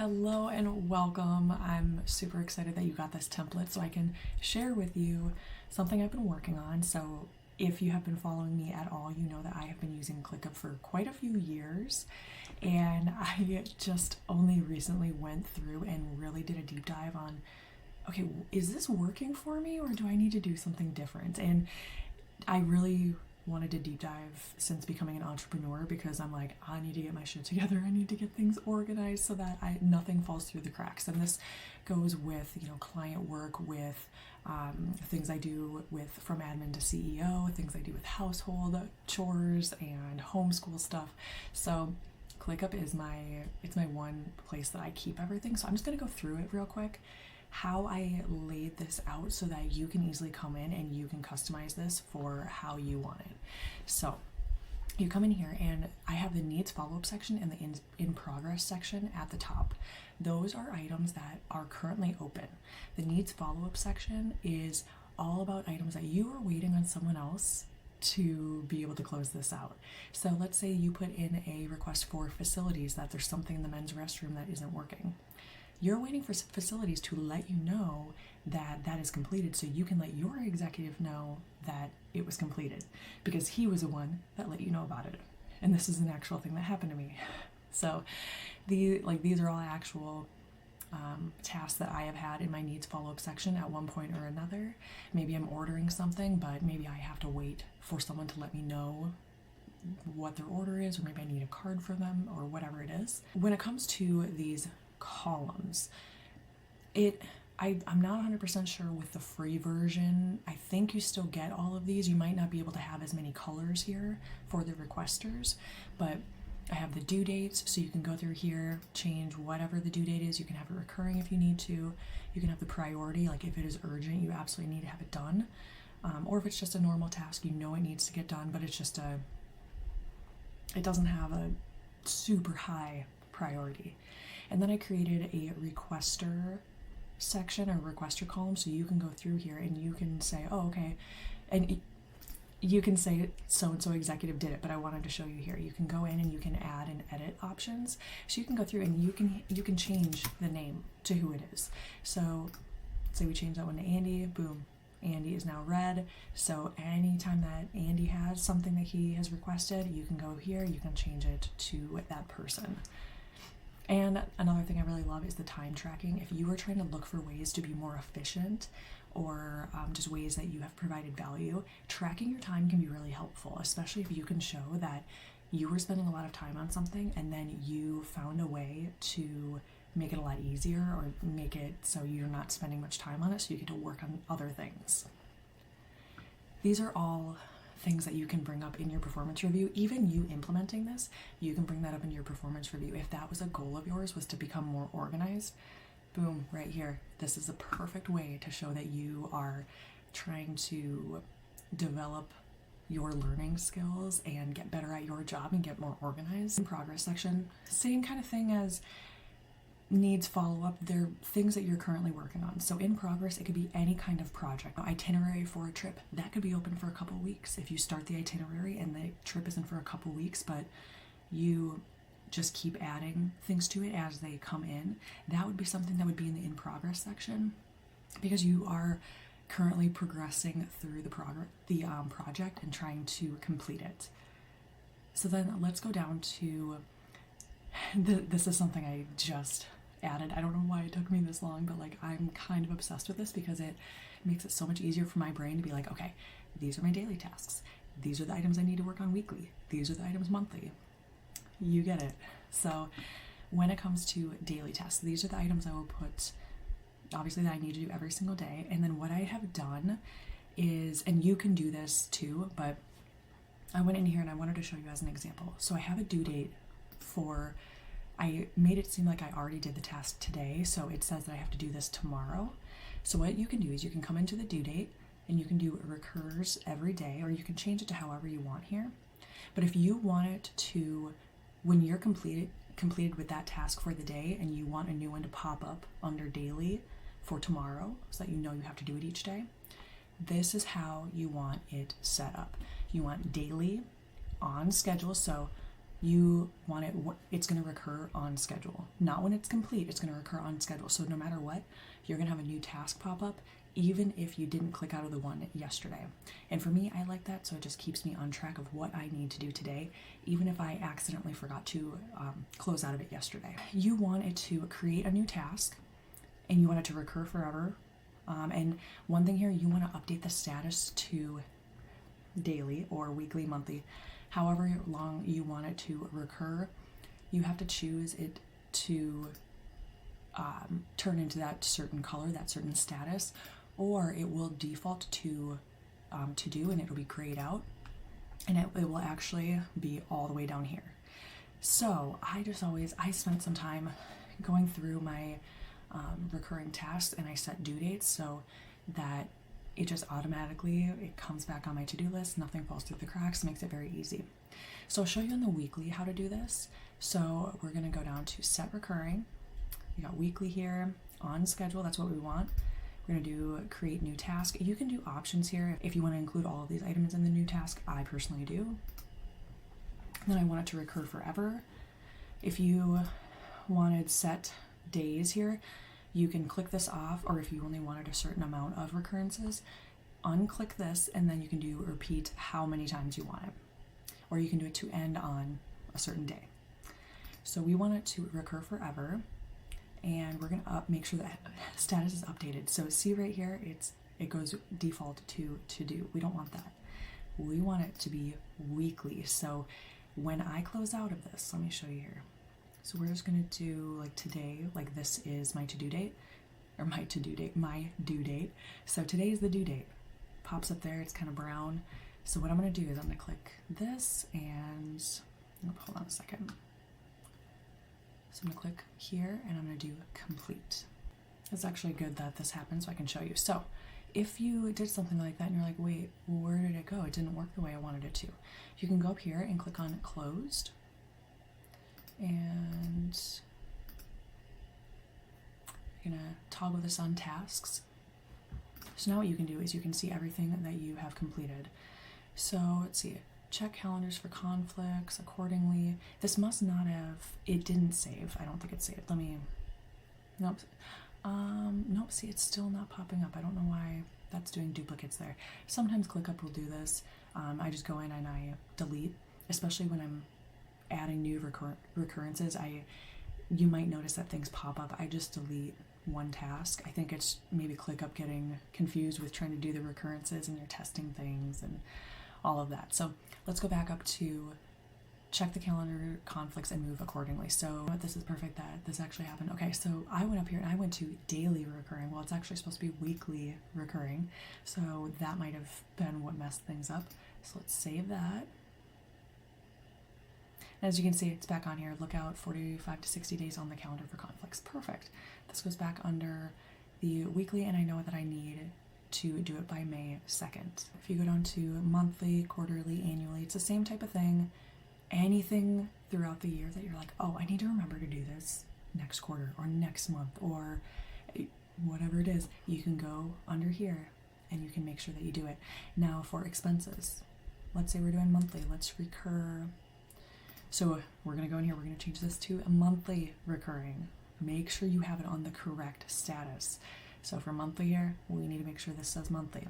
Hello and welcome. I'm super excited that you got this template so I can share with you something I've been working on. So if you have been following me at all, you know that I have been using ClickUp for quite a few years, and I just only recently went through and really did a deep dive on, okay, is this working for me or do I need to do something different? And I really wanted to deep dive since becoming an entrepreneur because I'm like, I need to get my shit together. I need to get things organized so that nothing falls through the cracks. And this goes with, client work, with things I do with from admin to CEO, things I do with household chores and homeschool stuff. So ClickUp is it's my one place that I keep everything. So I'm just gonna go through it real quick, how I laid this out so that you can easily come in and you can customize this for how you want it. So you come in here and I have the needs follow-up section and the in progress section at the top. Those are items that are currently open. The needs follow-up section is all about items that you are waiting on someone else to be able to close this out. So let's say you put in a request for facilities, that there's something in the men's restroom that isn't working. You're waiting for facilities to let you know that that is completed so you can let your executive know that it was completed because he was the one that let you know about it. And this is an actual thing that happened to me. So these are all actual tasks that I have had in my needs follow-up section at one point or another. Maybe I'm ordering something, but maybe I have to wait for someone to let me know what their order is, or maybe I need a card for them or whatever it is. When it comes to these columns, I'm not 100% sure with the free version. I think you still get all of these. You might not be able to have as many colors here for the requesters, but I have the due dates, so you can go through here, change whatever the due date is. You can have it recurring if you need to. You can have the priority, like if it is urgent, you absolutely need to have it done. Or if it's just a normal task, you know it needs to get done, but it's just it doesn't have a super high priority. And then I created a requester section or requester column, so you can go through here and you can say, oh, okay, and you can say so-and-so executive did it, but I wanted to show you here. You can go in and you can add and edit options. So you can go through and you can change the name to who it is. So say we change that one to Andy, boom, Andy is now red. So anytime that Andy has something that he has requested, you can go here, you can change it to that person. And another thing I really love is the time tracking. If you are trying to look for ways to be more efficient or just ways that you have provided value, tracking your time can be really helpful, especially if you can show that you were spending a lot of time on something and then you found a way to make it a lot easier or make it so you're not spending much time on it, so you get to work on other things. These are all things that you can bring up in your performance review. Even you implementing this, you can bring that up in your performance review. If that was a goal of yours, was to become more organized, boom, right here. This is a perfect way to show that you are trying to develop your learning skills and get better at your job and get more organized. In progress section, same kind of thing as needs follow-up. They're things that you're currently working on. So in progress, it could be any kind of project. Itinerary for a trip, that could be open for a couple weeks. If you start the itinerary and the trip isn't for a couple weeks, but you just keep adding things to it as they come in, that would be something that would be in the in progress section because you are currently progressing through the project and trying to complete it. So then let's go down to this is something I just added. I don't know why it took me this long, but I'm kind of obsessed with this because it makes it so much easier for my brain to be like, okay, these are my daily tasks. These are the items I need to work on weekly. These are the items monthly. You get it. So when it comes to daily tasks, these are the items I will put, obviously, that I need to do every single day. And then what I have done is, and you can do this too, but I went in here and I wanted to show you as an example. So I have a due date I made it seem like I already did the task today, so it says that I have to do this tomorrow. So what you can do is you can come into the due date and you can do it recurs every day, or you can change it to however you want here. But if you want it to, when you're completed with that task for the day and you want a new one to pop up under daily for tomorrow so that you know you have to do it each day, this is how you want it set up. You want daily on schedule, so you want it, it's going to recur on schedule. Not when it's complete, it's going to recur on schedule. So no matter what, you're going to have a new task pop up, even if you didn't click out of the one yesterday. And for me, I like that, so it just keeps me on track of what I need to do today, even if I accidentally forgot to close out of it yesterday. You want it to create a new task, and you want it to recur forever. And one thing here, you want to update the status to daily or weekly, monthly, however long you want it to recur. You have to choose it to turn into that certain color, that certain status, or it will default to do, and it'll be grayed out, and it will actually be all the way down here. So I spent some time going through my recurring tasks, and I set due dates so that it just automatically, it comes back on my to-do list, nothing falls through the cracks, makes it very easy. So I'll show you in the weekly how to do this. So we're going to go down to set recurring. We got weekly here, on schedule, that's what we want. We're going to do create new task. You can do options here if you want to include all of these items in the new task. I personally do. Then I want it to recur forever. If you wanted set days here, you can click this off, or if you only wanted a certain amount of recurrences, unclick this, and then you can do repeat how many times you want it. Or you can do it to end on a certain day. So we want it to recur forever, and we're going to make sure that status is updated. So see right here, it goes default to do. We don't want that. We want it to be weekly. So when I close out of this, let me show you here. So we're just going to do like today, like this is my to-do date, or my due date. So today is the due date. Pops up there, it's kind of brown. So what I'm going to do is I'm going to click this, and hold on a second. So I'm going to click here, and I'm going to do complete. It's actually good that this happened so I can show you. So if you did something like that and you're like, wait, where did it go? It didn't work the way I wanted it to. You can go up here and click on closed. And you're gonna toggle this on tasks. So now what you can do is you can see everything that you have completed. So let's see, check calendars for conflicts accordingly. This must not have, it didn't save. I don't think it's saved. Nope. Nope, see, it's still not popping up. I don't know why that's doing duplicates there. Sometimes ClickUp will do this. I just go in and I delete, especially when I'm adding new recurrences. You might notice that things pop up. I just delete one task. I think it's maybe ClickUp getting confused with trying to do the recurrences, and you're testing things and all of that. So let's go back up to check the calendar conflicts and move accordingly. So this is perfect that this actually happened. Okay, so I went up here and I went to daily recurring. Well, it's actually supposed to be weekly recurring. So that might have been what messed things up. So let's save that. As you can see, it's back on here. Look out 45 to 60 days on the calendar for conflicts. Perfect. This goes back under the weekly, and I know that I need to do it by May 2nd. If you go down to monthly, quarterly, annually, it's the same type of thing. Anything throughout the year that you're like, oh, I need to remember to do this next quarter or next month or whatever it is, you can go under here and you can make sure that you do it. Now for expenses, let's say we're doing monthly. Let's recur. So we're going to go in here, we're going to change this to a monthly recurring. Make sure you have it on the correct status. So for monthly here, we need to make sure this says monthly.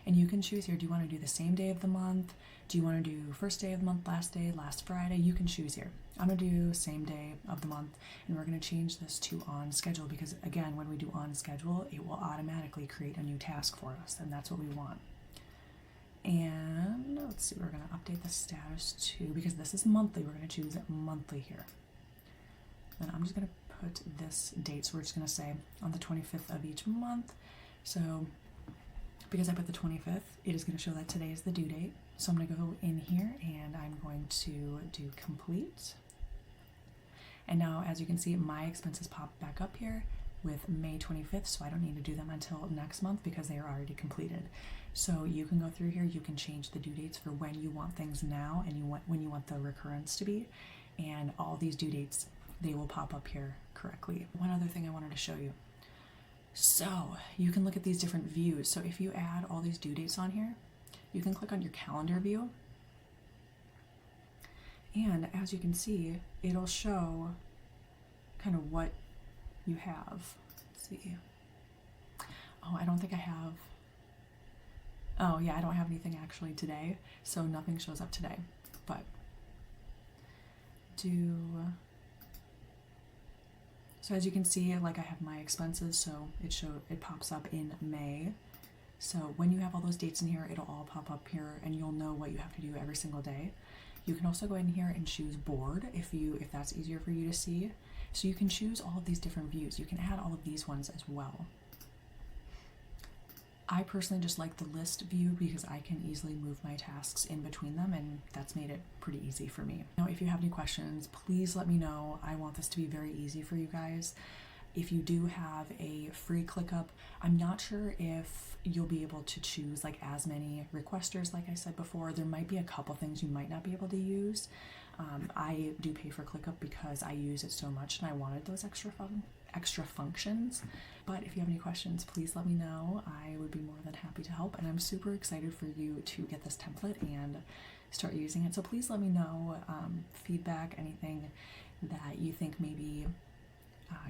And you can choose here, do you want to do the same day of the month? Do you want to do first day of the month, last day, last Friday? You can choose here. I'm going to do same day of the month, and we're going to change this to on schedule because, again, when we do on schedule, it will automatically create a new task for us, and that's what we want. And let's see, we're going to update the status to, because this is monthly, we're going to choose monthly here. And I'm just going to put this date, so we're just going to say on the 25th of each month. So because I put the 25th, it is going to show that today is the due date. So I'm going to go in here and I'm going to do complete. And now, as you can see, my expenses pop back up here with May 25th, so I don't need to do them until next month because they are already completed. So you can go through here, you can change the due dates for when you want things now and when you want the recurrence to be, and all these due dates, they will pop up here correctly. One other thing I wanted to show you. So you can look at these different views. So if you add all these due dates on here, you can click on your calendar view, And as you can see, it'll show kind of what you have. Let's see. Oh, I don't think I have. Oh yeah, I don't have anything actually today, so nothing shows up today. But so as you can see, like I have my expenses, so it pops up in May. So when you have all those dates in here, it'll all pop up here and you'll know what you have to do every single day. You can also go in here and choose board if that's easier for you to see. So you can choose all of these different views. You can add all of these ones as well. I personally just like the list view because I can easily move my tasks in between them, and that's made it pretty easy for me. Now, if you have any questions, please let me know. I want this to be very easy for you guys. If you do have a free ClickUp, I'm not sure if you'll be able to choose like as many requesters like I said before. There might be a couple things you might not be able to use. I do pay for ClickUp because I use it so much and I wanted those extra functions. But if you have any questions, please let me know. I would be more than happy to help, and I'm super excited for you to get this template and start using it. So please let me know feedback, anything that you think maybe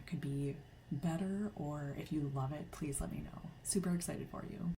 could be better, or if you love it, please let me know. Super excited for you.